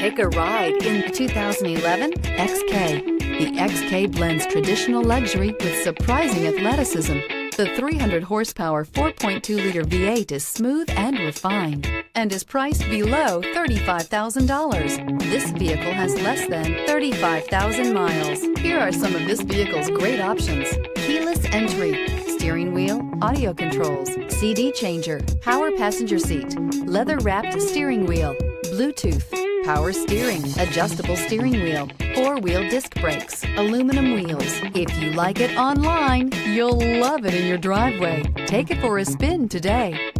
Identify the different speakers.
Speaker 1: Take a ride in the 2011 XK. The XK blends traditional luxury with surprising athleticism. The 300 horsepower 4.2-liter V8 is smooth and refined and is priced below $35,000. This vehicle has less than 35,000 miles. Here are some of this vehicle's great options: keyless entry, steering wheel audio controls, CD changer, power passenger seat, leather-wrapped steering wheel, Bluetooth, power steering, adjustable steering wheel, four-wheel disc brakes, aluminum wheels. If you like it online, you'll love it in your driveway. Take it for a spin today.